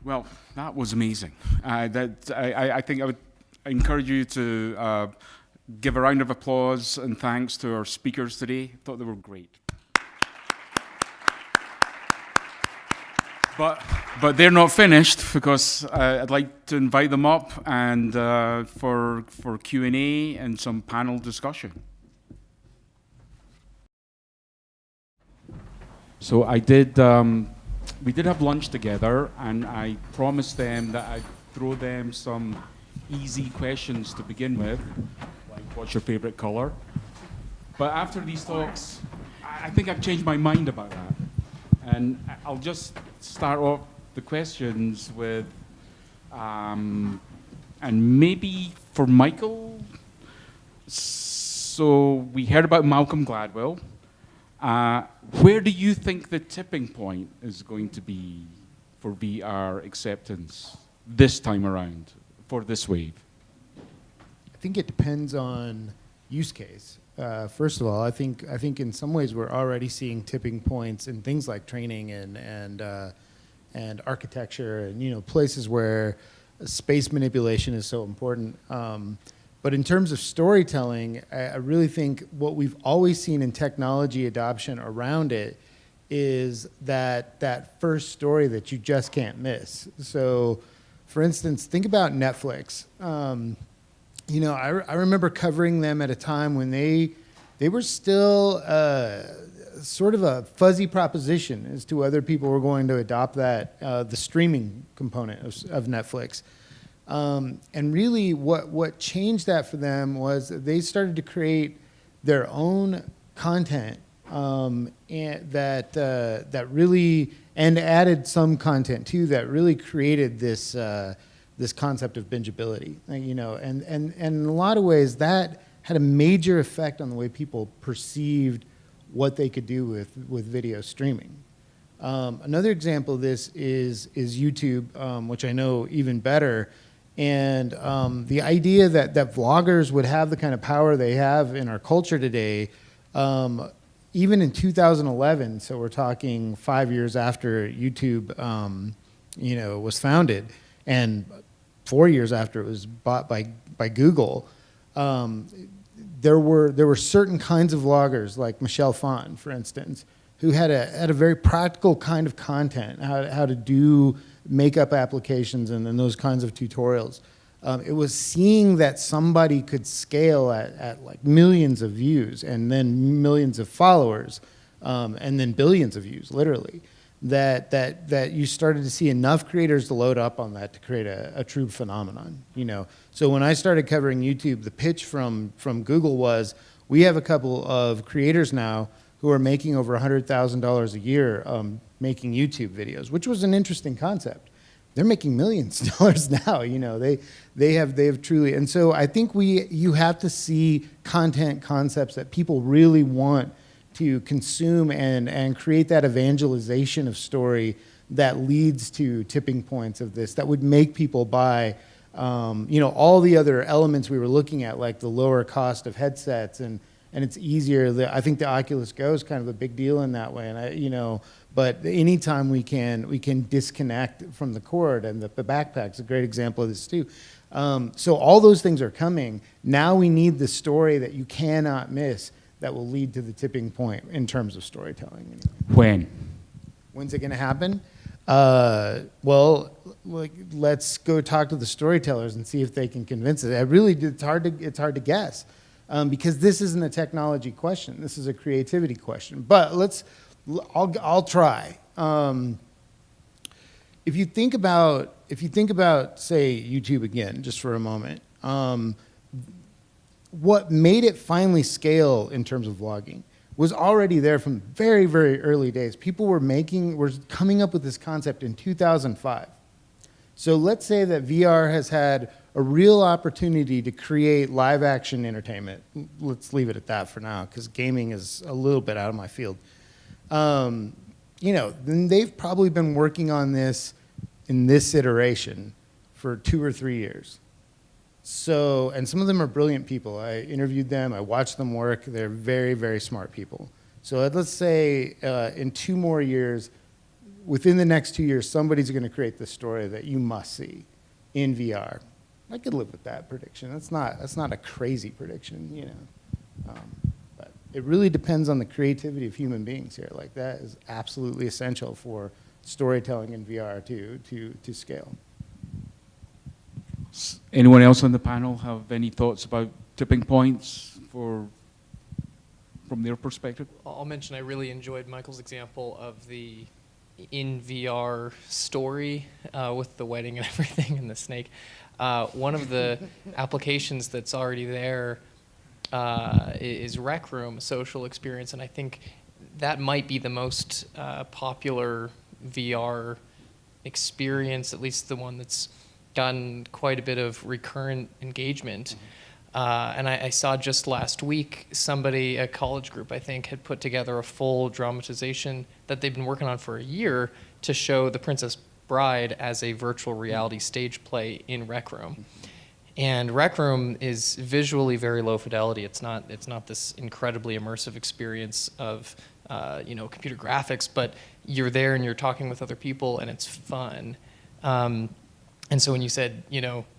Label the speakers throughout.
Speaker 1: Well, that was amazing. I think I would encourage you to give a round of applause and thanks to our speakers today. I thought they were great. But they're not finished because I'd like to invite them up and for Q&A and some panel discussion. So we did have lunch together, and I promised them that I'd throw them some easy questions to begin with, like what's your favorite color? But after these talks, I think I've changed my mind about that. And I'll just start off the questions with, and maybe for Michael. So we heard about Malcolm Gladwell. Where do you think the tipping point is going to be for VR acceptance this time around, for this wave?
Speaker 2: I think it depends on use case. First of all, I think in some ways we're already seeing tipping points in things like training and architecture and places where space manipulation is so important. But in terms of storytelling, I really think what we've always seen in technology adoption around it is that first story that you just can't miss. So, for instance, think about Netflix. I remember covering them at a time when they were still sort of a fuzzy proposition as to whether people were going to adopt that, the streaming component of Netflix. And really what changed that for them was they started to create their own content and that really, and added some content too, that really created this concept of bingeability. And in a lot of ways that had a major effect on the way people perceived what they could do with video streaming. Another example of this is YouTube, which I know even better. And the idea that vloggers would have the kind of power they have in our culture today, even in 2011, so we're talking 5 years after YouTube was founded, and 4 years after it was bought by Google, there were certain kinds of vloggers, like Michelle Phan, for instance, who had a very practical kind of content, how to do makeup applications and those kinds of tutorials. It was seeing that somebody could scale at like millions of views and then millions of followers and then billions of views, literally, that you started to see enough creators to load up on that to create a true phenomenon. So when I started covering YouTube, the pitch from Google was, we have a couple of creators now who are making over $100,000 a year making YouTube videos, which was an interesting concept. They're making millions of dollars now. They have truly, and so I think you have to see content concepts that people really want to consume and create that evangelization of story that leads to tipping points of this that would make people buy all the other elements we were looking at, like the lower cost of headsets and it's easier. I think the Oculus Go is kind of a big deal in that way, and but anytime we can disconnect from the cord, and the backpack's a great example of this too. So all those things are coming. Now we need the story that you cannot miss that will lead to the tipping point in terms of storytelling. When's it going to happen? Well, let's go talk to the storytellers and see if they can convince us. It's hard to guess. Because this isn't a technology question. This is a creativity question. But I'll try. If you think about, say, YouTube again, just for a moment, what made it finally scale in terms of vlogging was already there from very, very early days. People were coming up with this concept in 2005. So let's say that VR has had a real opportunity to create live action entertainment. Let's leave it at that for now, because gaming is a little bit out of my field. Then they've probably been working on this in this iteration for 2 or 3 years. So, and some of them are brilliant people. I interviewed them, I watched them work. They're very, very smart people. So let's say in 2 more years, within the next 2 years, somebody's going to create the story that you must see in VR. I could live with that prediction. That's not a crazy prediction, you know. But it really depends on the creativity of human beings here. Like, that is absolutely essential for storytelling in VR to scale.
Speaker 1: Anyone else on the panel have any thoughts about tipping points from their perspective?
Speaker 3: I'll mention I really enjoyed Michael's example of the in VR story with the wedding and everything and the snake. One of the applications that's already there is Rec Room, a social experience, and I think that might be the most popular VR experience, at least the one that's gotten quite a bit of recurrent engagement. And I saw just last week somebody, a college group I think, had put together a full dramatization that they've been working on for a year to show The Princess Bride as a virtual reality stage play in Rec Room. And Rec Room is visually very low fidelity. It's not this incredibly immersive experience of computer graphics, but you're there and you're talking with other people and it's fun. And so when you said,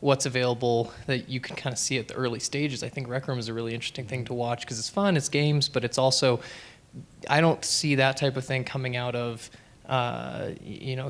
Speaker 3: what's available that you can kind of see at the early stages, I think Rec Room is a really interesting thing to watch because it's fun, it's games, but it's also, I don't see that type of thing coming out of,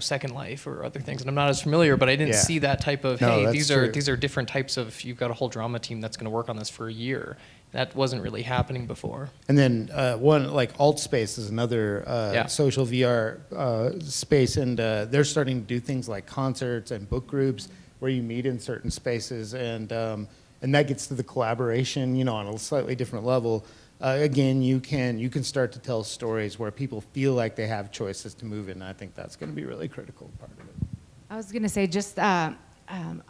Speaker 3: Second Life or other things. And I'm not as familiar, but I didn't see that type of, these are different types of, you've got a whole drama team that's going to work on this for a year. That wasn't really happening before.
Speaker 2: And then one, like AltSpace is another social VR space, and they're starting to do things like concerts and book groups where you meet in certain spaces, and that gets to the collaboration, on a slightly different level. Again, you can start to tell stories where people feel like they have choices to move in, and I think that's going to be a really critical part of it.
Speaker 4: I was going to say, just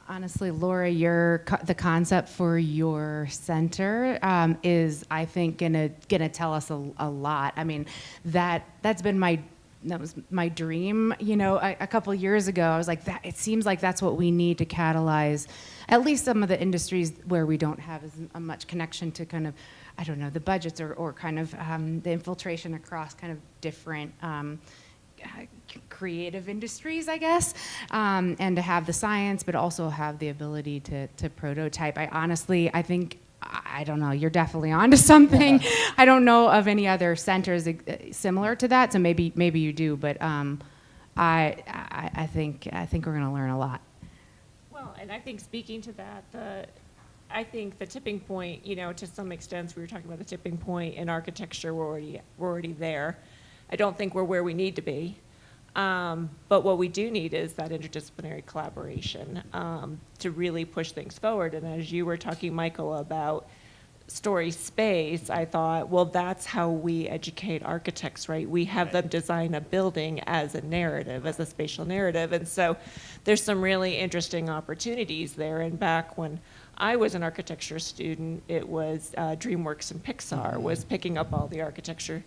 Speaker 4: honestly, Laura, the concept for your center is, I think, gonna tell us a lot. I mean, that was my dream. A couple years ago, I was like, it seems like that's what we need to catalyze at least some of the industries where we don't have as much connection to kind of, I don't know, the budgets or kind of the infiltration across kind of different creative industries, I guess, and to have the science, but also have the ability to prototype. I think, I don't know, you're definitely onto something. I don't know of any other centers similar to that, so maybe you do, but I think we're going to learn a lot.
Speaker 5: Well, and I think speaking to that, I think the tipping point, to some extent, we were talking about the tipping point in architecture, we're already there. I don't think we're where we need to be. But what we do need is that interdisciplinary collaboration to really push things forward. And as you were talking, Michael, about story space, I thought, well, that's how we educate architects, right? We have them design a building as a narrative, as a spatial narrative. And so there's some really interesting opportunities there. And back when I was an architecture student, it was DreamWorks and Pixar was picking up all the architecture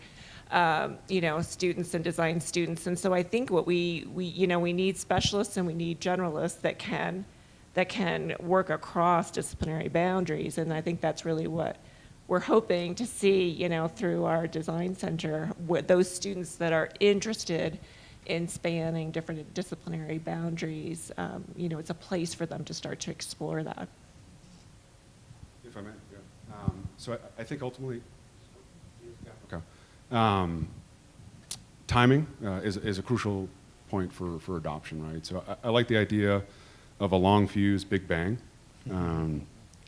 Speaker 5: students and design students. And so I think what we need specialists and we need generalists that can work across disciplinary boundaries. And I think that's really what we're hoping to see, through our design center, with those students that are interested in spanning different disciplinary boundaries. It's a place for them to start to explore that.
Speaker 6: If I may, yeah. So I think ultimately, okay. Timing is a crucial point for adoption, right? So I like the idea of a long fuse, big bang.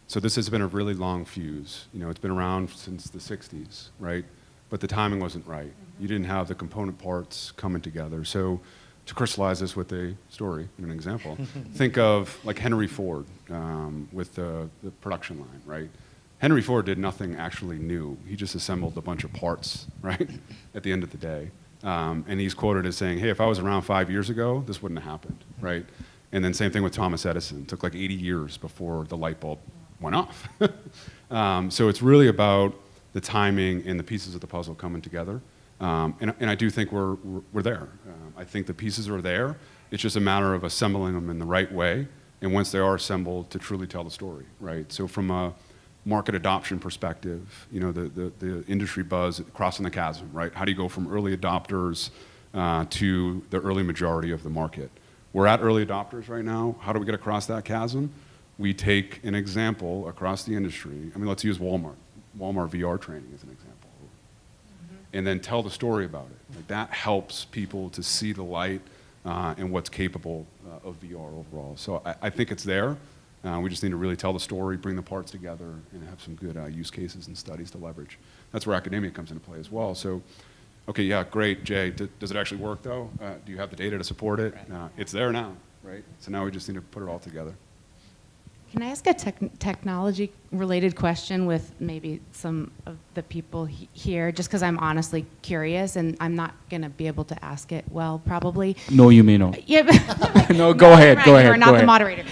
Speaker 6: So this has been a really long fuse. It's been around since the 60s, right? But the timing wasn't right. You didn't have the component parts coming together. So to crystallize this with a story and an example, think of like Henry Ford with the production line, right? Henry Ford did nothing actually new. He just assembled a bunch of parts, right, at the end of the day. And he's quoted as saying, hey, if I was around 5 years ago, this wouldn't have happened, right? And then same thing with Thomas Edison. It took like 80 years before the light bulb went off. So it's really about the timing and the pieces of the puzzle coming together. And I do think we're there. I think the pieces are there. It's just a matter of assembling them in the right way. And once they are assembled, to truly tell the story, right? So from a market adoption perspective, the industry buzz, crossing the chasm, right? How do you go from early adopters to the early majority of the market. We're at early adopters right now. How do we get across that chasm? We take an example across the industry. I mean, let's use Walmart. Walmart VR training as an example. And then tell the story about it. Like, that helps people to see the light and what's capable of VR overall. So I think it's there. We just need to really tell the story, bring the parts together, and have some good use cases and studies to leverage. That's where academia comes into play as well. So, okay, yeah, great, Jay. Does it actually work, though? Do you have the data to support it? It's there now, right? So now we just need to put it all together.
Speaker 4: Can I ask a technology-related question with maybe some of the people here, just because I'm honestly curious, and I'm not going to be able to ask it well, probably.
Speaker 1: No, you may not.
Speaker 4: Yeah, but
Speaker 1: No, go ahead, go ahead.
Speaker 4: You are not
Speaker 1: go
Speaker 4: the
Speaker 1: ahead.
Speaker 4: moderator.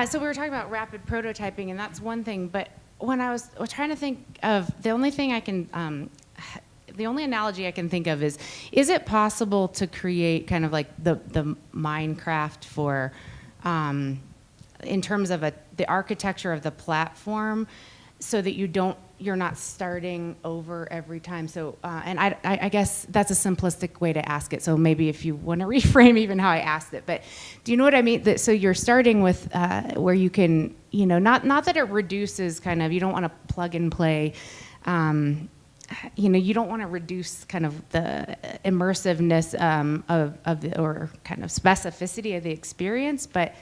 Speaker 4: So we were talking about rapid prototyping, and that's one thing. But when I was trying to think of the only thing I can, the only analogy I can think of is it possible to create kind of like the Minecraft for, in terms of the architecture of the platform, so that you're not starting over every time. So, and I guess that's a simplistic way to ask it. So maybe if you want to reframe even how I asked it, but do you know what I mean? So you're starting with where you can, not that it reduces kind of, you don't want to plug and play, you don't want to reduce kind of the immersiveness or kind of specificity of the experience, but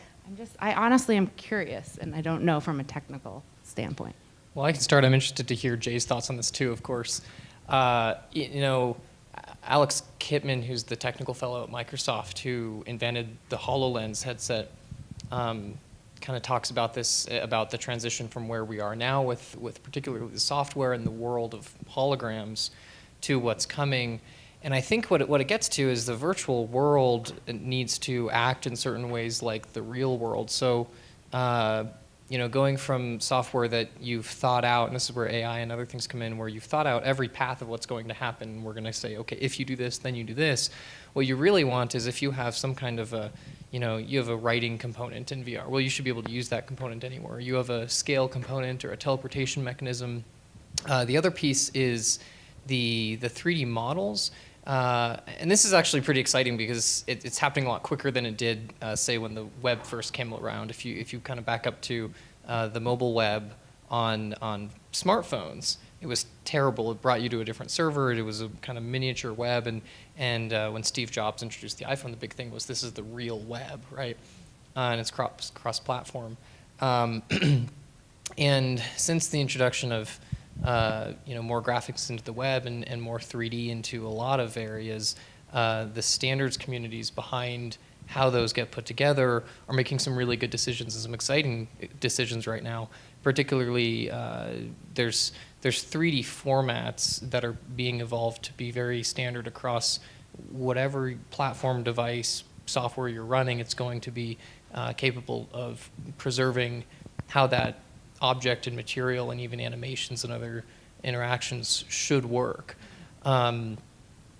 Speaker 4: I honestly am curious, and I don't know from a technical standpoint.
Speaker 3: Well, I can start. I'm interested to hear Jay's thoughts on this too, of course. Alex Kipman, who's the technical fellow at Microsoft, who invented the HoloLens headset, kind of talks about this, about the transition from where we are now with particularly the software and the world of holograms to what's coming. And I think what it gets to is the virtual world needs to act in certain ways like the real world. So, going from software that you've thought out, and this is where AI and other things come in, where you've thought out every path of what's going to happen. We're going to say, okay, if you do this, then you do this. What you really want is if you have some kind of you have a writing component in VR. Well, you should be able to use that component anywhere. You have a scale component or a teleportation mechanism. The other piece is the 3D models. And this is actually pretty exciting because it's happening a lot quicker than it did, say, when the web first came around. If you kind of back up to the mobile web on smartphones, it was terrible. It brought you to a different server. It was a kind of miniature web. And when Steve Jobs introduced the iPhone, the big thing was this is the real web, right? And it's cross-platform. And since the introduction of more graphics into the web and more 3D into a lot of areas, the standards communities behind how those get put together are making some really good decisions and some exciting decisions right now. Particularly, there's 3D formats that are being evolved to be very standard across whatever platform, device, software you're running. It's going to be capable of preserving how that object and material and even animations and other interactions should work. And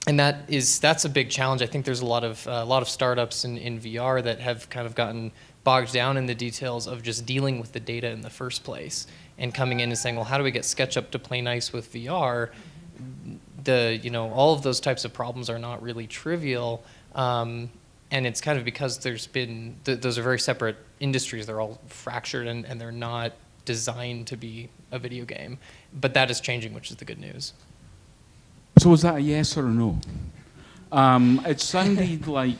Speaker 3: that's a big challenge. I think there's a lot of startups in VR that have kind of gotten bogged down in the details of just dealing with the data in the first place and coming in and saying, well, how do we get SketchUp to play nice with VR? All of those types of problems are not really trivial. And it's kind of because there's been, those are very separate industries. They're all fractured and they're not designed to be a video game. But that is changing, which is the good news.
Speaker 1: So is that a yes or a no? It sounded like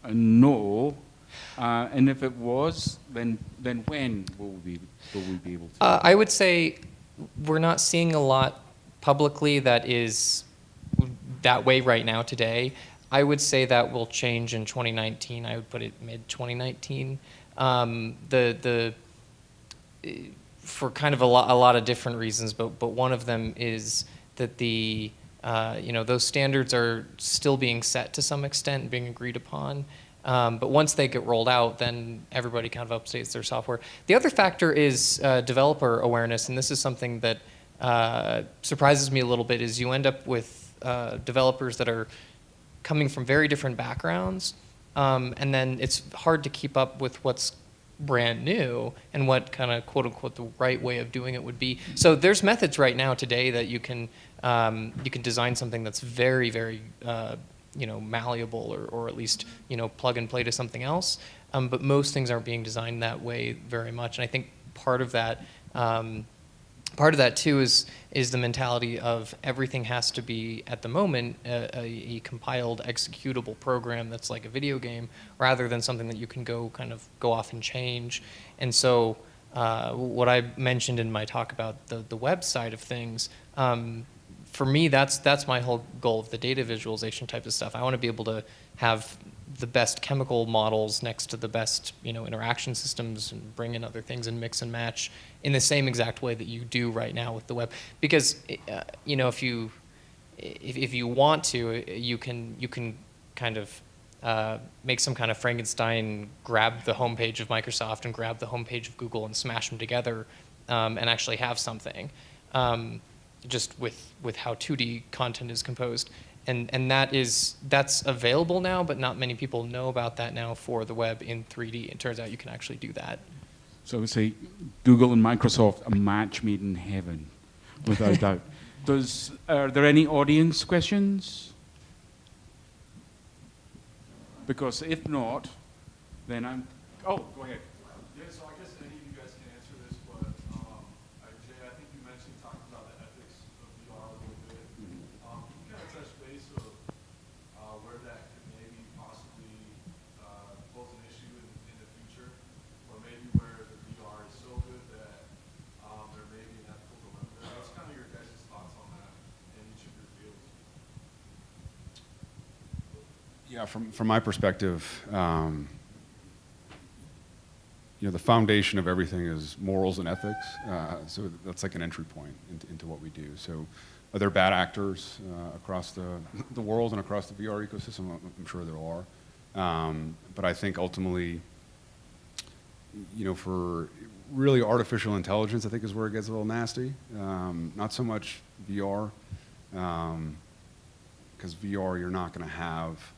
Speaker 1: a no, and if it was, then when will we be able to?
Speaker 3: I would say we're not seeing a lot publicly that is that way right now today. I would say that will change in 2019. I would put it mid-2019. For kind of a lot of different reasons, but one of them is that those standards are still being set to some extent, being agreed upon. But once they get rolled out, then everybody kind of updates their software. The other factor is developer awareness, and this is something that surprises me a little bit, is you end up with developers that are coming from very different backgrounds, and then it's hard to keep up with what's brand new and what kind of quote unquote the right way of doing it would be. So there's methods right now today that you can design something that's very, very malleable or at least, plug and play to something else. But most things aren't being designed that way very much. And I think part of that too is the mentality of everything has to be, at the moment, a compiled executable program that's like a video game, rather than something that you can go off and change. And so what I mentioned in my talk about the web side of things, for me, that's my whole goal of the data visualization type of stuff. I want to be able to have the best chemical models next to the best, interaction systems, and bring in other things and mix and match in the same exact way that you do right now with the web. Because, if you want to, you can kind of make some kind of Frankenstein, grab the homepage of Microsoft and grab the homepage of Google and smash them together, and actually have something. Just with how 2D content is composed. And that's available now, but not many people know about that now for the web in 3D. It turns out you can actually do that.
Speaker 1: So I would say Google and Microsoft, a match made in heaven, without doubt. Are there any audience questions? Because if not, then go ahead.
Speaker 7: Yeah, so I guess any of you guys can answer this, but Jay, I think you mentioned talking about the ethics of VR a little bit. Can you kind of touch base of where that could maybe possibly pose an issue in the future, or maybe where the VR is so good that there may be an ethical dilemma there? What's kind of your guys' thoughts on that in each of your fields?
Speaker 6: Yeah, from my perspective, the foundation of everything is morals and ethics. So that's like an entry point into what we do. So are there bad actors across the world and across the VR ecosystem? I'm sure there are. But I think ultimately, for really artificial intelligence, I think is where it gets a little nasty. Not so much VR, because VR you're not going to have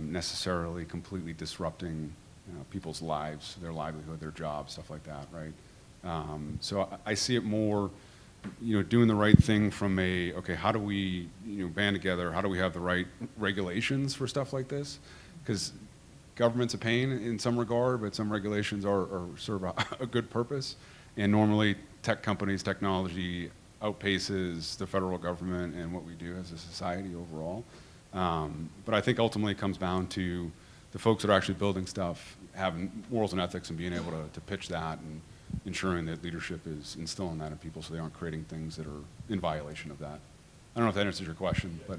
Speaker 6: necessarily completely disrupting people's lives, their livelihood, their jobs, stuff like that, right? So I see it more, doing the right thing from how do we, band together? How do we have the right regulations for stuff like this? Because government's a pain in some regard, but some regulations serve a good purpose. And normally, tech companies, technology outpaces the federal government and what we do as a society overall. But I think ultimately it comes down to the folks that are actually building stuff having morals and ethics and being able to pitch that and ensuring that leadership is instilling that in people so they aren't creating things that are in violation of that. I don't know if that answers your question, but.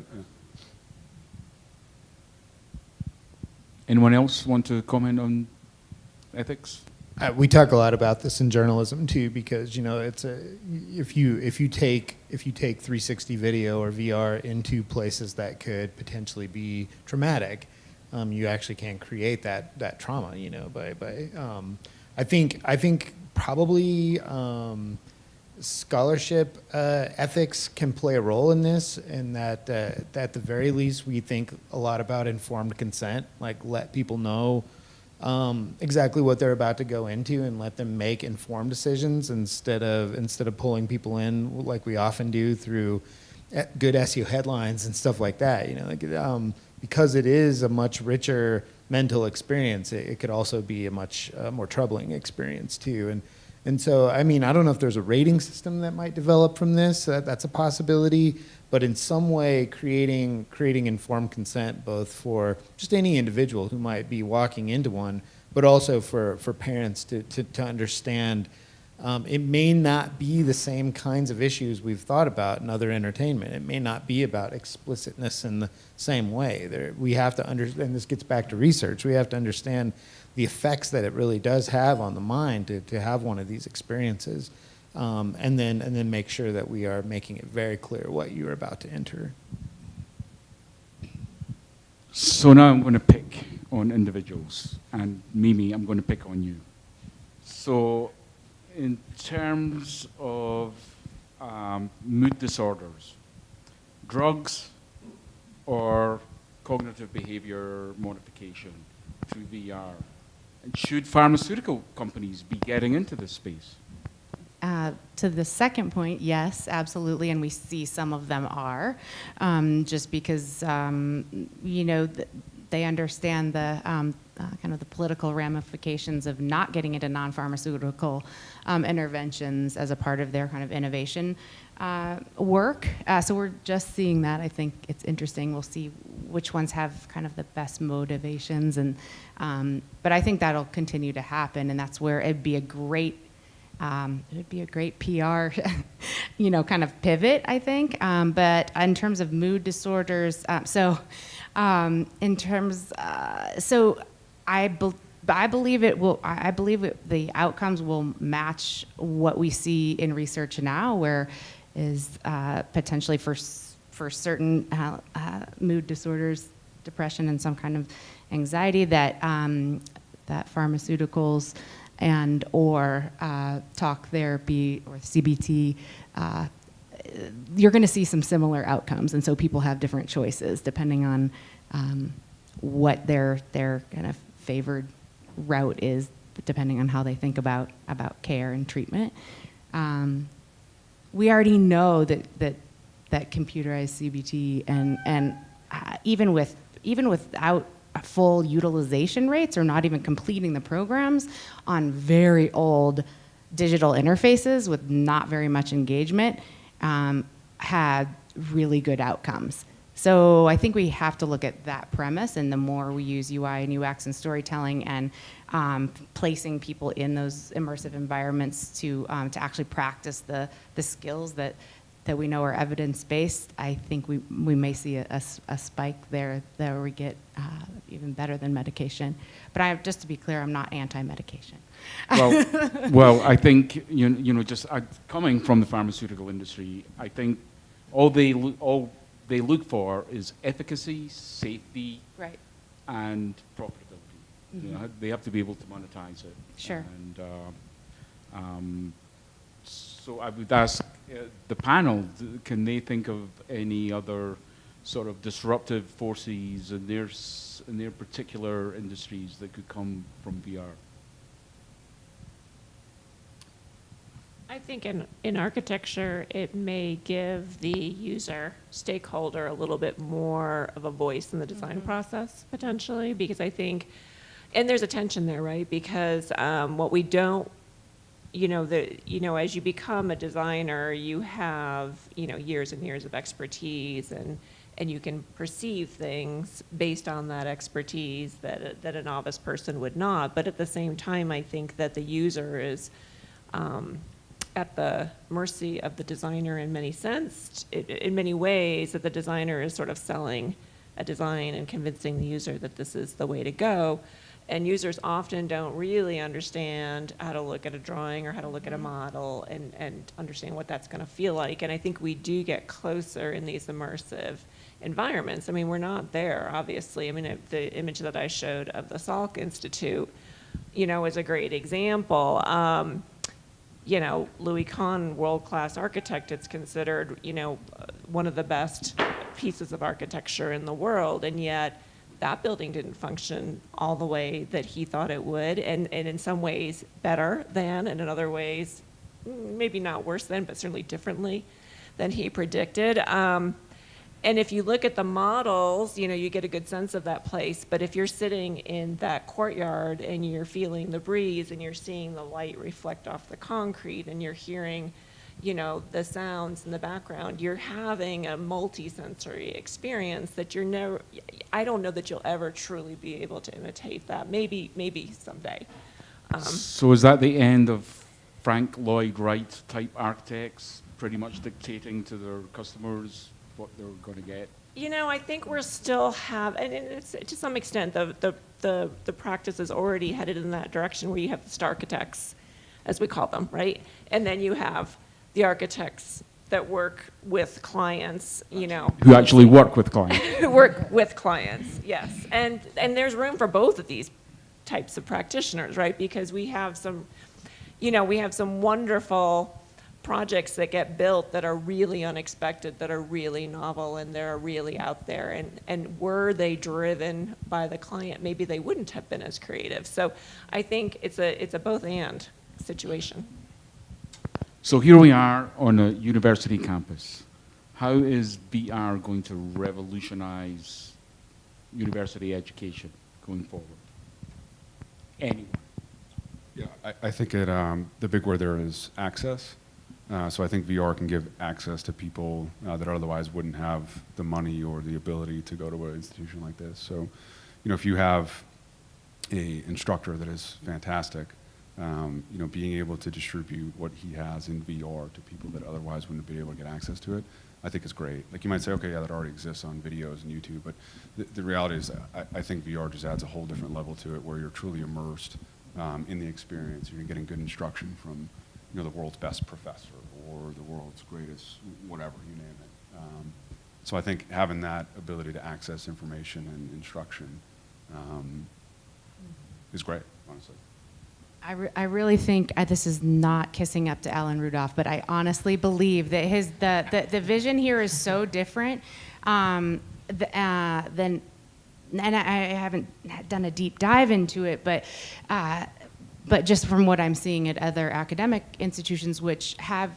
Speaker 1: Anyone else want to comment on ethics?
Speaker 2: We talk a lot about this in journalism too, because it's if you take 360 video or VR into places that could potentially be traumatic, you actually can create that trauma. I think probably scholarship ethics can play a role in this, and that at the very least we think a lot about informed consent, like let people know exactly what they're about to go into and let them make informed decisions instead of pulling people in like we often do through good SEO headlines and stuff like that. Because it is a much richer mental experience, it could also be a much more troubling experience too. And so, I don't know if there's a rating system that might develop from this. That's a possibility. But in some way, creating informed consent, both for just any individual who might be walking into one, but also for parents to understand it may not be the same kinds of issues we've thought about in other entertainment. It may not be about explicitness in the same way. We have to understand, and this gets back to research, we have to understand the effects that it really does have on the mind to have one of these experiences. And then make sure that we are making it very clear what you're about to enter.
Speaker 1: So now I'm going to pick on individuals, and Mimi, I'm going to pick on you. So in terms of mood disorders, drugs or cognitive behavior modification through VR, and should pharmaceutical companies be getting into this space?
Speaker 4: to the second point, yes, absolutely, and we see some of them are, just because, they understand the kind of the political ramifications of not getting into non-pharmaceutical interventions as a part of their kind of innovation work. So we're just seeing that. I think it's interesting. We'll see which ones have kind of the best motivations, and but I think that'll continue to happen, and that's where it'd be a great PR, kind of pivot, I think. But in terms of mood disorders, so I believe the outcomes will match what we see in research now, where is potentially for certain mood disorders, depression, and some kind of anxiety that pharmaceuticals and or talk therapy or CBT, you're going to see some similar outcomes, and so people have different choices depending on what their kind of favored route is, depending on how they think about care and treatment. We already know that computerized CBT and even without full utilization rates or not even completing the programs on very old digital interfaces with not very much engagement, had really good outcomes. So I think we have to look at that premise, and the more we use UI and UX and storytelling and placing people in those immersive environments to actually practice the skills that we know are evidence-based, I think we may see a spike there where we get even better than medication. But just to be clear, I'm not anti-medication.
Speaker 1: Well, I think just coming from the pharmaceutical industry, I think all they look for is efficacy, safety,
Speaker 4: Right.
Speaker 1: and profitability.
Speaker 4: Mm-hmm.
Speaker 1: They have to be able to monetize it.
Speaker 4: Sure.
Speaker 1: And so I would ask the panel, can they think of any other sort of disruptive forces in their particular industries that could come from VR?
Speaker 5: I think in architecture, it may give the user stakeholder a little bit more of a voice in the design process, potentially, because I think, and there's a tension there, right? Because what we don't, as you become a designer, you have, years and years of expertise, and you can perceive things based on that expertise that a novice person would not. But at the same time, I think that the user is at the mercy of the designer in many ways, that the designer is sort of selling a design and convincing the user that this is the way to go. And users often don't really understand how to look at a drawing or how to look at a model and understand what that's going to feel like. And I think we do get closer in these immersive environments. I mean, we're not there, obviously. I mean, the image that I showed of the Salk Institute, is a great example. Louis Kahn, world-class architect, it's considered, one of the best pieces of architecture in the world, and yet that building didn't function all the way that he thought it would, and in some ways better than, and in other ways maybe not worse than, but certainly differently than he predicted. And if you look at the models, you get a good sense of that place. But if you're sitting in that courtyard and you're feeling the breeze and you're seeing the light reflect off the concrete and you're hearing, the sounds in the background, you're having a multi-sensory experience that I don't know that you'll ever truly be able to imitate that. Maybe someday.
Speaker 1: So is that the end of Frank Lloyd Wright type architects pretty much dictating to their customers what they're going to get?
Speaker 5: I think we're still and it's to some extent the practice is already headed in that direction, where you have the star architects, as we call them, right? And then you have the architects that work with clients,
Speaker 1: Who actually work with clients.
Speaker 5: Work with clients, yes. And there's room for both of these types of practitioners, right? Because we have some wonderful projects that get built that are really unexpected, that are really novel, and they're really out there. And were they driven by the client, maybe they wouldn't have been as creative. So I think it's a both and situation.
Speaker 1: So here we are on a university campus. How is VR going to revolutionize university education going forward? Anyone?
Speaker 6: Yeah, I think the big word there is access. So I think VR can give access to people that otherwise wouldn't have the money or the ability to go to an institution like this. So, you know, if you have a instructor that is fantastic, you know, being able to distribute what he has in VR to people that otherwise wouldn't be able to get access to it, I think is great. Like you might say, okay, yeah, that already exists on videos and YouTube, but the reality is I think VR just adds a whole different level to it where you're truly immersed in the experience. You're getting good instruction from, you know, the world's best professor or the world's greatest whatever, you name it. So I think having that ability to access information and instruction is great, honestly.
Speaker 4: I really think this is not kissing up to Alan Rudolph, but I honestly believe that the vision here is so different than, and I haven't done a deep dive into it, but just from what I'm seeing at other academic institutions, which have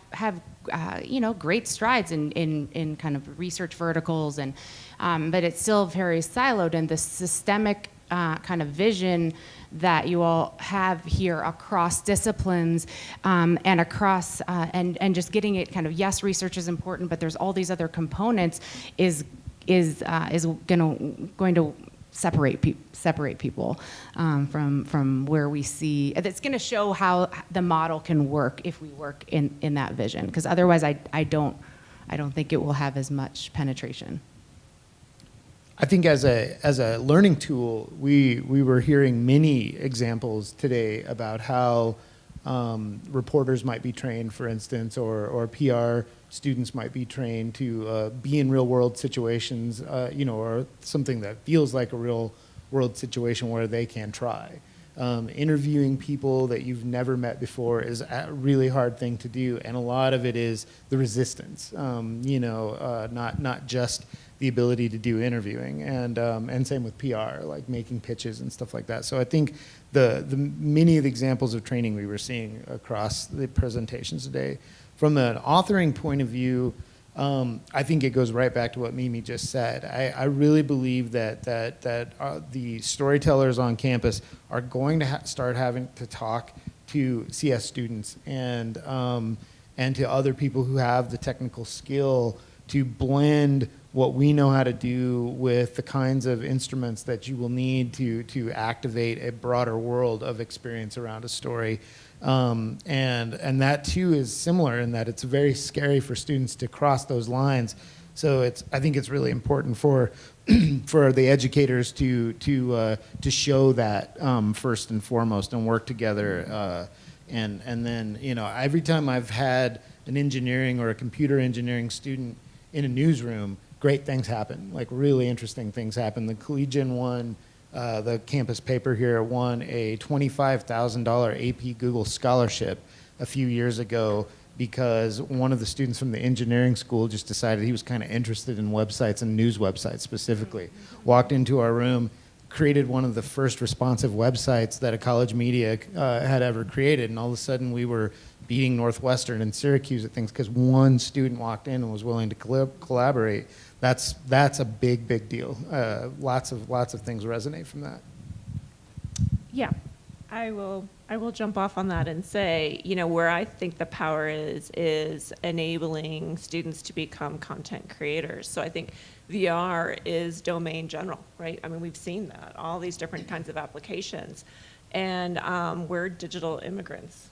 Speaker 4: you know, great strides in kind of research verticals, and but it's still very siloed, and the systemic kind of vision that you all have here across disciplines and across and just getting it kind of, yes, research is important, but there's all these other components is going to separate people from where we see. It's going to show how the model can work if we work in that vision, because otherwise I don't think it will have as much penetration.
Speaker 2: I think as a learning tool, we were hearing many examples today about how reporters might be trained, for instance, or PR students might be trained to be in real world situations, you know, or something that feels like a real world situation where they can try. Interviewing people that you've never met before is a really hard thing to do, and a lot of it is the resistance, you know, not just the ability to do interviewing, and same with PR, like making pitches and stuff like that. So I think the many of the examples of training we were seeing across the presentations today, from an authoring point of view, I think it goes right back to what Mimi just said. I really believe that the storytellers on campus are going to start having to talk to CS students and to other people who have the technical skill to blend what we know how to do with the kinds of instruments that you will need to activate a broader world of experience around a story. And that too is similar in that it's very scary for students to cross those lines. So I think it's really important for for the educators to show that first and foremost and work together. And then, you know, every time I've had an engineering or a computer engineering student in a newsroom, great things happen, like really interesting things happen. The Collegian won, the campus paper here won a $25,000 AP Google scholarship a few years ago because one of the students from the engineering school just decided he was kind of interested in websites and news websites specifically. Walked into our room, created one of the first responsive websites that a college media had ever created, and all of a sudden we were beating Northwestern and Syracuse at things because one student walked in and was willing to collaborate. That's a big deal. Lots of things resonate from that.
Speaker 5: Yeah, I will jump off on that and say, you know, where I think the power is enabling students to become content creators. So I think VR is domain general, right? I mean, we've seen that, all these different kinds of applications. And we're digital immigrants,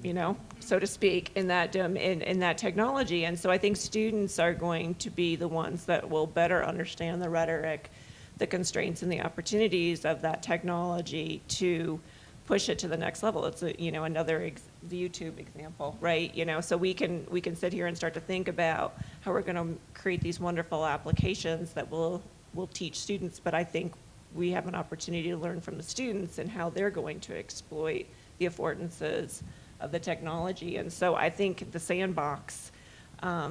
Speaker 5: you know, so to speak, in that technology. And so I think students are going to be the ones that will better understand the rhetoric, the constraints, and the opportunities of that technology to push it to the next level. It's another the YouTube example, right? You know, so we can sit here and start to think about how we're going to create these wonderful applications that will teach students. But I think we have an opportunity to learn from the students and how they're going to exploit the affordances of the technology. And so I think the sandbox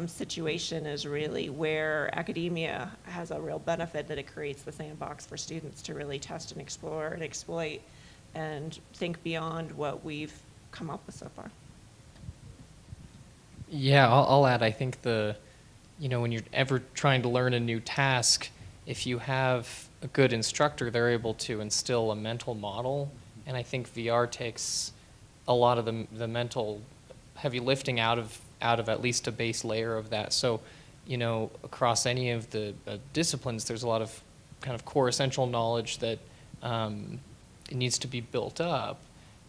Speaker 5: situation is really where academia has a real benefit, that it creates the sandbox for students to really test and explore and exploit and think beyond what we've come up with so far.
Speaker 3: Yeah, I'll add, I think when you're ever trying to learn a new task, if you have a good instructor, they're able to instill a mental model. And I think VR takes a lot of the mental heavy lifting out of at least a base layer of that. So, across any of the disciplines, there's a lot of kind of core essential knowledge that it needs to be built up.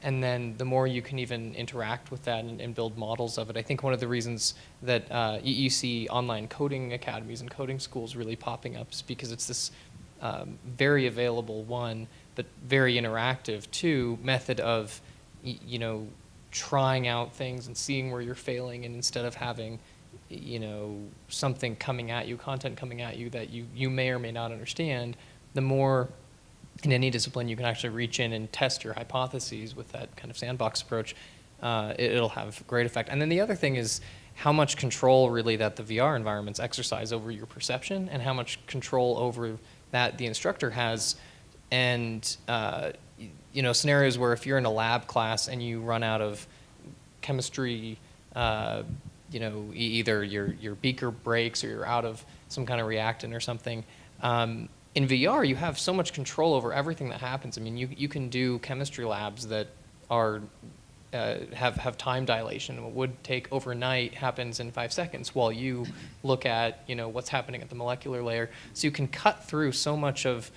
Speaker 3: And then the more you can even interact with that and build models of it. I think one of the reasons that you see online coding academies and coding schools really popping up is because it's this very available, one, but very interactive, two, method of, trying out things and seeing where you're failing, and instead of having, something coming at you, content coming at you that you may or may not understand, the more in any discipline you can actually reach in and test your hypotheses with that kind of sandbox approach, it'll have great effect. And then the other thing is how much control really that the VR environments exercise over your perception, and how much control over that the instructor has. And scenarios where if you're in a lab class and you run out of chemistry, either your beaker breaks or you're out of some kind of reactant or something, in VR, you have so much control over everything that happens. I mean, you can do chemistry labs that are have time dilation. What would take overnight happens in 5 seconds, while you look at what's happening at the molecular layer. So you can cut through so much of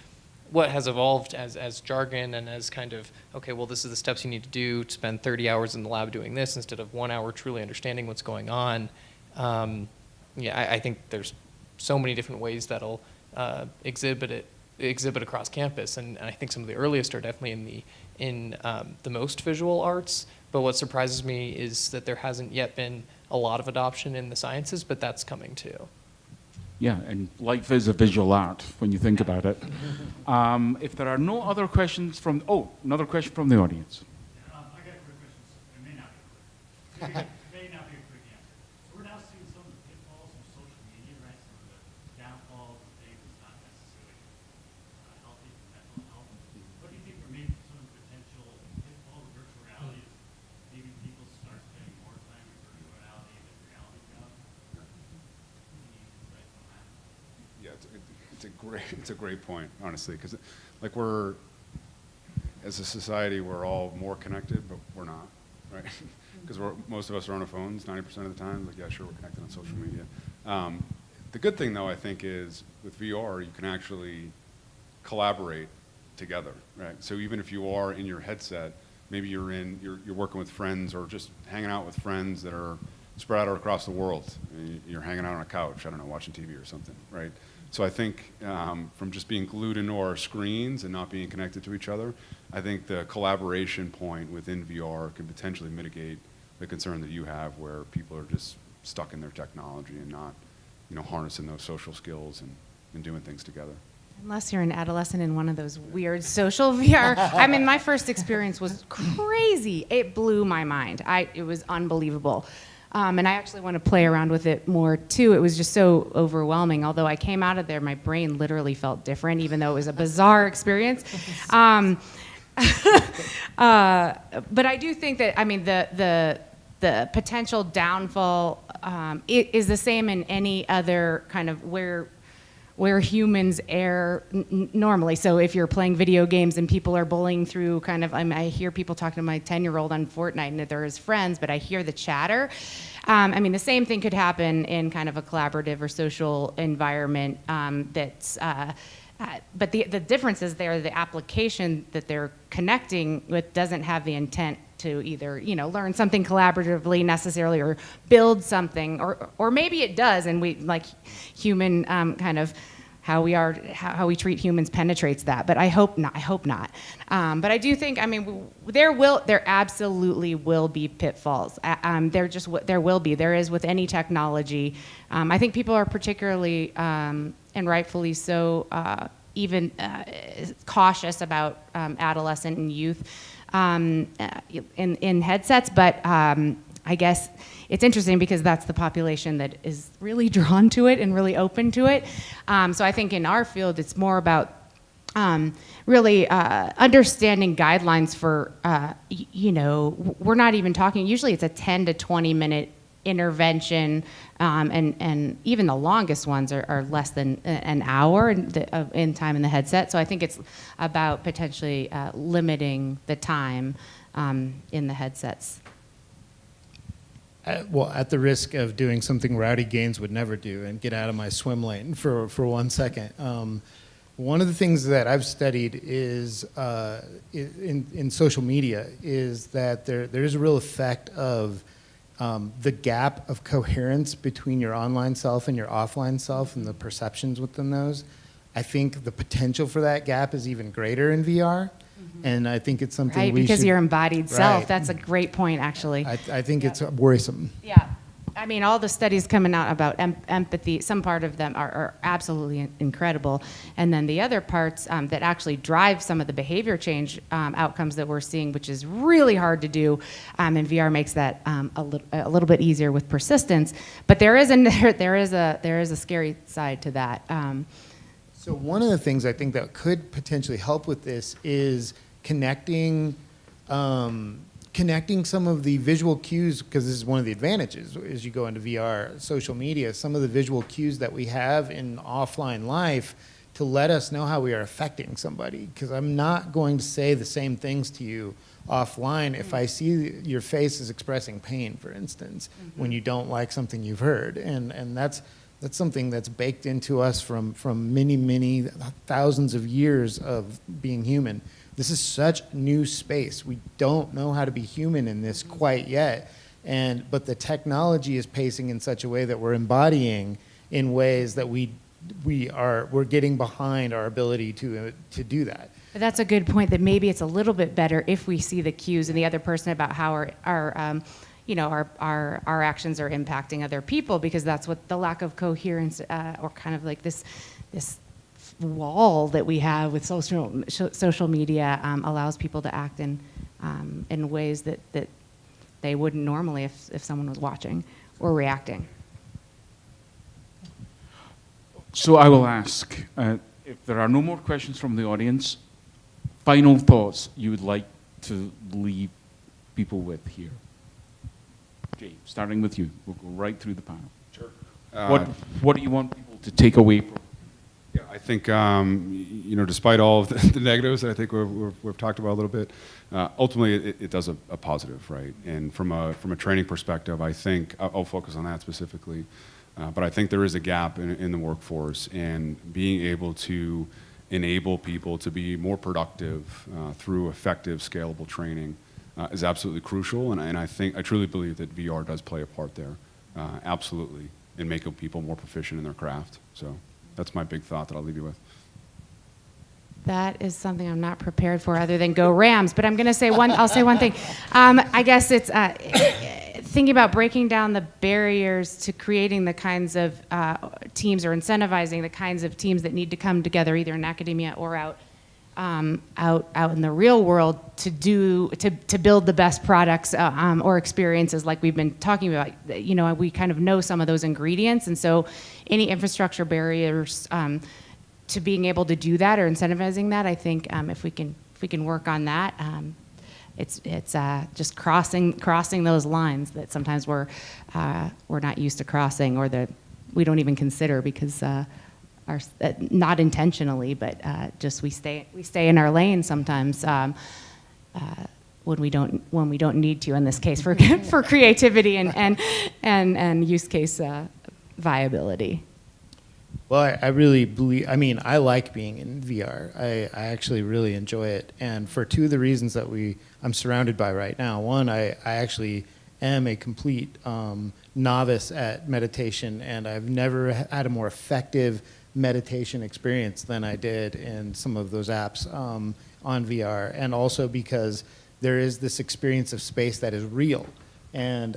Speaker 3: what has evolved as jargon and as kind of, okay, well, this is the steps you need to do to spend 30 hours in the lab doing this instead of 1 hour truly understanding what's going on. I think there's so many different ways that'll exhibit across campus, and I think some of the earliest are definitely in the most visual arts. But what surprises me is that there hasn't yet been a lot of adoption in the sciences, but that's coming too.
Speaker 1: Yeah, and life is a visual art when you think about it. If there are no other questions another question from the audience.
Speaker 8: I got a quick question. It may not be quick. It may not be a quick answer. So we're now seeing some of the pitfalls of social media, right? Some of the downfalls of things that's not necessarily healthy for mental health. What do you think are maybe some of the potential pitfalls of virtual reality? Maybe people start spending more time in virtual reality than reality job?
Speaker 6: Yeah, it's a great point, honestly, because as a society, we're all more connected, but we're not, right? Because most of us are on our phones 90% of the time. Like, yeah, sure, we're connected on social media. The good thing, though, I think, is with VR, you can actually collaborate together, right? So even if you are in your headset, maybe you're working with friends or just hanging out with friends that are spread out across the world. You're hanging out on a couch, I don't know, watching TV or something, right? So I think from just being glued into our screens and not being connected to each other, I think the collaboration point within VR can potentially mitigate the concern that you have, where people are just stuck in their technology and not, harnessing those social skills and doing things together.
Speaker 4: Unless you're an adolescent in one of those weird social VR. I mean, my first experience was crazy. It blew my mind. It was unbelievable. And I actually want to play around with it more, too. It was just so overwhelming. Although I came out of there, my brain literally felt different, even though it was a bizarre experience. But I do think that, I mean, the potential downfall is the same in any other kind of where humans err normally. So if you're playing video games and people are bullying through kind of, I hear people talking to my 10-year-old on Fortnite and that they're his friends, but I hear the chatter. I mean, the same thing could happen in kind of a collaborative or social environment but the difference is there, the application that they're connecting with doesn't have the intent to either, learn something collaboratively necessarily or build something, or maybe it does, and we, like human kind of how we treat humans penetrates that, but I hope not. But I do think, I mean, there absolutely will be pitfalls. There will be. There is with any technology. I think people are particularly, and rightfully so, even cautious about adolescent and youth in headsets, but I guess it's interesting because that's the population that is really drawn to it and really open to it. So I think in our field, it's more about really understanding guidelines for, we're not even talking, usually it's a 10 to 20 minute intervention, and even the longest ones are less than an hour in time in the headset. So I think it's about potentially limiting the time in the headsets.
Speaker 2: Well, at the risk of doing something Rowdy Gaines would never do and get out of my swim lane for 1 second. One of the things that I've studied is in social media is that there's a real effect of the gap of coherence between your online self and your offline self and the perceptions within those. I think the potential for that gap is even greater in VR. And I think it's something
Speaker 4: Right,
Speaker 2: we
Speaker 4: because
Speaker 2: should,
Speaker 4: your embodied self.
Speaker 2: Right.
Speaker 4: That's a great point, actually.
Speaker 2: I think it's worrisome.
Speaker 4: Yeah. I mean, all the studies coming out about empathy, some part of them are absolutely incredible. And then the other parts that actually drive some of the behavior change outcomes that we're seeing, which is really hard to do, and VR makes that a little bit easier with persistence. But there is a scary side to that.
Speaker 2: So one of the things I think that could potentially help with this is connecting some of the visual cues, because this is one of the advantages as you go into VR, social media, some of the visual cues that we have in offline life to let us know how we are affecting somebody. Because I'm not going to say the same things to you offline if I see your face is expressing pain, for instance, when you don't like something you've heard. And that's something that's baked into us from many, many thousands of years of being human. This is such new space. We don't know how to be human in this quite yet. But the technology is pacing in such a way that we're embodying in ways that we're getting behind our ability to do that.
Speaker 4: But that's a good point, that maybe it's a little bit better if we see the cues in the other person about how our actions are impacting other people, because that's what the lack of coherence or kind of like this wall that we have with social media allows people to act in ways that they wouldn't normally if someone was watching or reacting.
Speaker 1: So I will ask, if there are no more questions from the audience, final thoughts you would like to leave people with here? Jay, starting with you. We'll go right through the panel.
Speaker 6: Sure.
Speaker 1: What do you want people to take away from?
Speaker 6: Yeah, I think despite all of the negatives that I think we've talked about a little bit, ultimately it does a positive, right? And from a training perspective, I think I'll focus on that specifically. But I think there is a gap in the workforce, and being able to enable people to be more productive through effective, scalable training is absolutely crucial. And I truly believe that VR does play a part there, absolutely, in making people more proficient in their craft. So that's my big thought that I'll leave you with.
Speaker 4: That is something I'm not prepared for, other than go Rams. But I'll say one thing. I guess it's thinking about breaking down the barriers to creating the kinds of teams, or incentivizing the kinds of teams that need to come together, either in academia or out in the real world, to build the best products or experiences like we've been talking about. We kind of know some of those ingredients, and so any infrastructure barriers to being able to do that or incentivizing that, I think if we can work on that, it's just crossing those lines that sometimes we're not used to crossing, or that we don't even consider because not intentionally, but just we stay in our lane sometimes when we don't need to. In this case, for creativity and use case viability.
Speaker 2: Well, I really believe, I like being in VR. I actually really enjoy it. And for two of the reasons that I'm surrounded by right now. One, I actually am a complete novice at meditation, and I've never had a more effective meditation experience than I did in some of those apps on VR. And also because there is this experience of space that is real. And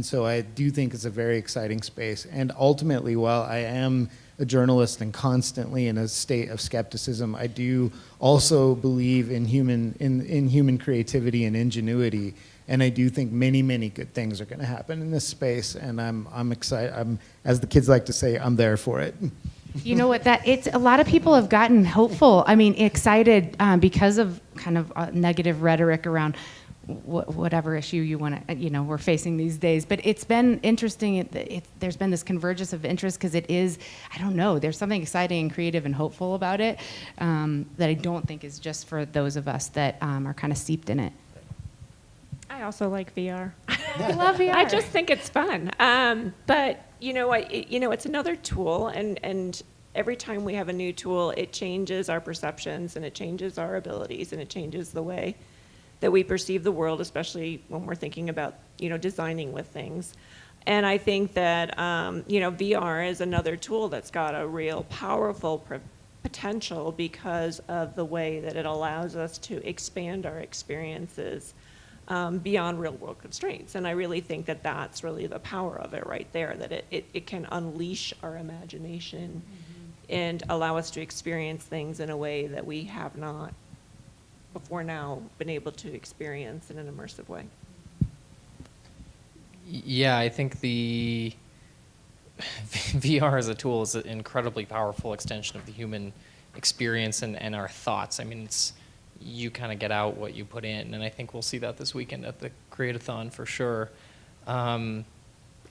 Speaker 2: so I do think it's a very exciting space. And ultimately, while I am a journalist and constantly in a state of skepticism, I do also believe in human creativity and ingenuity. And I do think many, many good things are going to happen in this space. And I'm excited. As the kids like to say, I'm there for it.
Speaker 4: You know what? A lot of people have gotten hopeful. Excited because of kind of negative rhetoric around whatever issue you want to, we're facing these days. But it's been interesting. There's been this convergence of interest because it is, I don't know, there's something exciting and creative and hopeful about it that I don't think is just for those of us that are kind of steeped in it.
Speaker 5: I also like VR.
Speaker 4: I love VR.
Speaker 5: I just think it's fun. But it's another tool, and every time we have a new tool, it changes our perceptions and it changes our abilities and it changes the way that we perceive the world, especially when we're thinking about designing with things. And I think that VR is another tool that's got a real powerful potential because of the way that it allows us to expand our experiences beyond real world constraints. And I really think that that's really the power of it right there, that it can unleash our imagination and allow us to experience things in a way that we have not before now been able to experience in an immersive way.
Speaker 3: Yeah, I think the VR as a tool is an incredibly powerful extension of the human experience and our thoughts. I mean, you kind of get out what you put in, and I think we'll see that this weekend at the Create-a-thon for sure.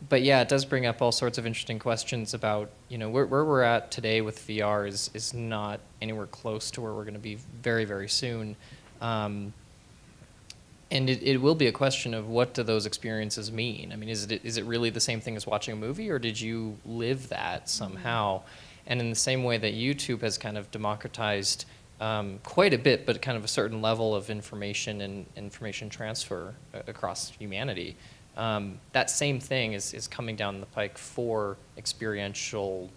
Speaker 3: But yeah, it does bring up all sorts of interesting questions about, where we're at today with VR is not anywhere close to where we're going to be very, very soon. And it will be a question of what do those experiences mean? I mean, is it really the same thing as watching a movie, or did you live that somehow? And in the same way that YouTube has kind of democratized quite a bit, but kind of a certain level of information and information transfer across humanity. That same thing is coming down the pike for experiential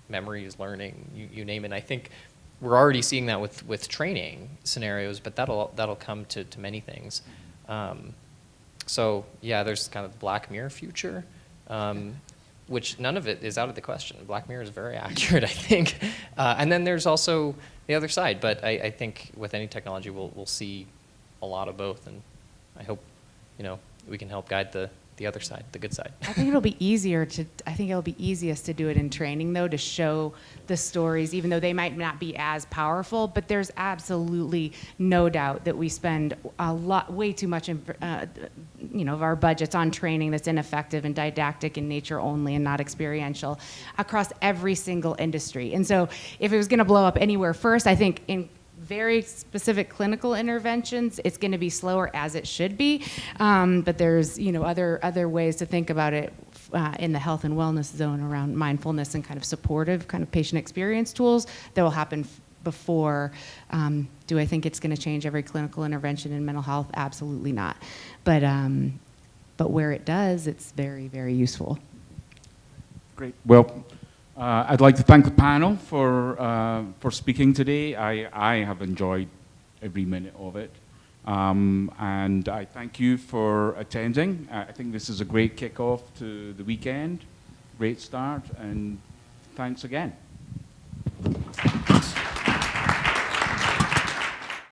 Speaker 3: memories, learning, you name it. I think we're already seeing that with training scenarios, but that'll come to many things. So yeah, there's kind of the Black Mirror future, which none of it is out of the question. Black Mirror is very accurate, I think. And then there's also the other side, but I think with any technology we'll see a lot of both, and I hope we can help guide the other side, the good side.
Speaker 4: I think it'll be easiest to do it in training, though, to show the stories, even though they might not be as powerful. But there's absolutely no doubt that we spend way too much, of our budgets on training that's ineffective and didactic in nature only and not experiential across every single industry. And so, if it was going to blow up anywhere first, I think in very specific clinical interventions, it's going to be slower, as it should be. But there's other ways to think about it in the health and wellness zone around mindfulness and kind of supportive kind of patient experience tools that will happen before. Do I think it's going to change every clinical intervention in mental health? Absolutely not. But where it does, it's very, very useful.
Speaker 1: Great. Well, I'd like to thank the panel for speaking today. I have enjoyed every minute of it. And I thank you for attending. I think this is a great kickoff to the weekend. Great start, and thanks again.